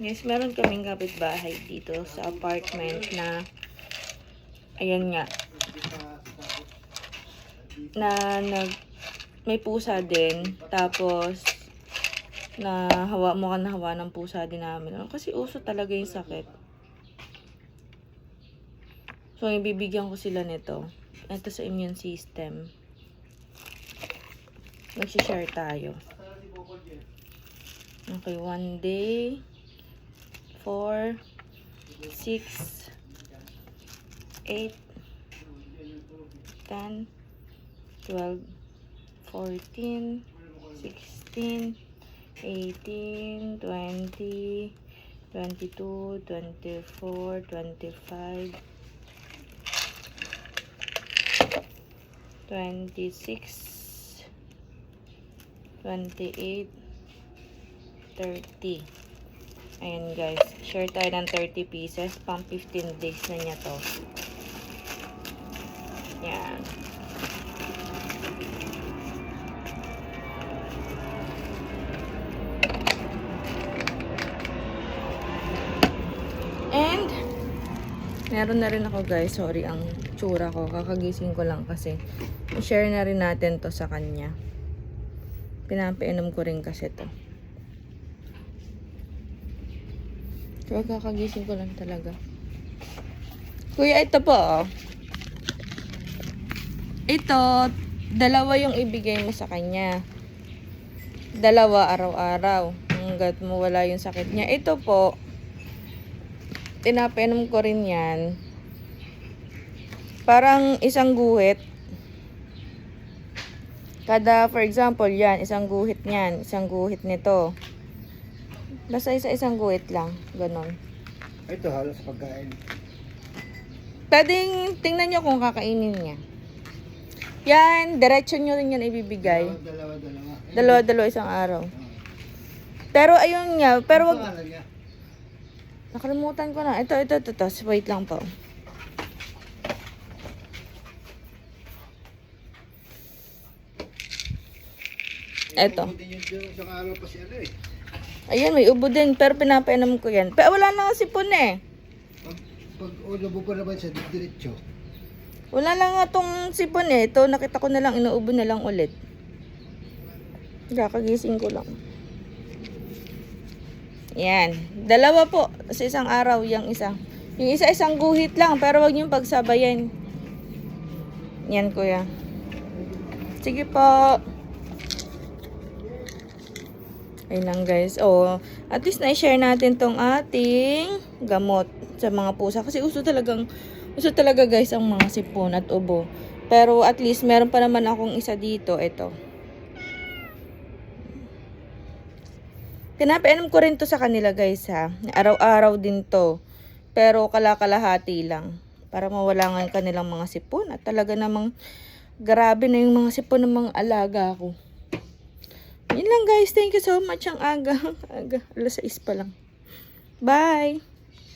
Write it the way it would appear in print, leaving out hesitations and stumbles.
Guys, meron kaming kapitbahay dito sa apartment na ayan nga na may pusa din, tapos hawa ng pusa din namin kasi uso talaga yung sakit. So ibibigyan ko sila nito sa immune system. Mag-share tayo. Okay, 1 day, 4, 6, 8, 10, 12, 14, 16, 18, 20, 22, 24, 25, 26, 28, 30. Ayan guys, share tayo ng 30 pieces, pang 15 days na niya to. Yan. And meron na rin ako guys, sorry ang tsura ko, kakagising ko lang kasi i-share na rin natin to sa kanya. Pinapainom ko rin kasi to. Pero kakagising ko lang talaga. Kuya, ito po oh. Ito, dalawa yung ibigay mo sa kanya. Dalawa araw-araw. Hanggat mawala yung sakit niya. Ito po, tinapainom ko rin yan. Parang isang guhit. For example, yan, isang guhit niyan, isang guhit nito. Basta isang guhit lang, ganon. Ito halos pagkain. Pwedeng tingnan nyo kung kakainin niya. Yan, diretso nyo rin yan ibibigay. Dalawa, isang araw. Pero ayun nga, pero wag... Nakalimutan ko na. Ito. Wait lang po. Ito. Ayan, may ubo din. Pero pinapainom ko yan. Pero wala na nga sipon eh. Pag ubo pa naman siya, diretso. Wala lang nga tong sipon eh. Ito, nakita ko na lang, inuubo na lang ulit. Kakagising ko lang. Yan. Dalawa po sa isang araw yung isa. Yung isa isang guhit lang, pero wag niyong pagsabayan. Yan, kuya. Sige po. Ayun lang guys. Oh, at least na-share natin tong ating gamot sa mga pusa. Kasi uso talaga guys ang mga sipon at ubo. Pero at least meron pa naman akong isa dito. Ito. Pinapainom ko rin to sa kanila guys ha. Araw-araw din to. Pero kalakalahati lang. Para mawala nga kanilang mga sipon. At talaga namang grabe na yung mga sipon ng mga alaga ko. Yun lang guys. Thank you so much. Ang aga. 6 pa lang. Bye!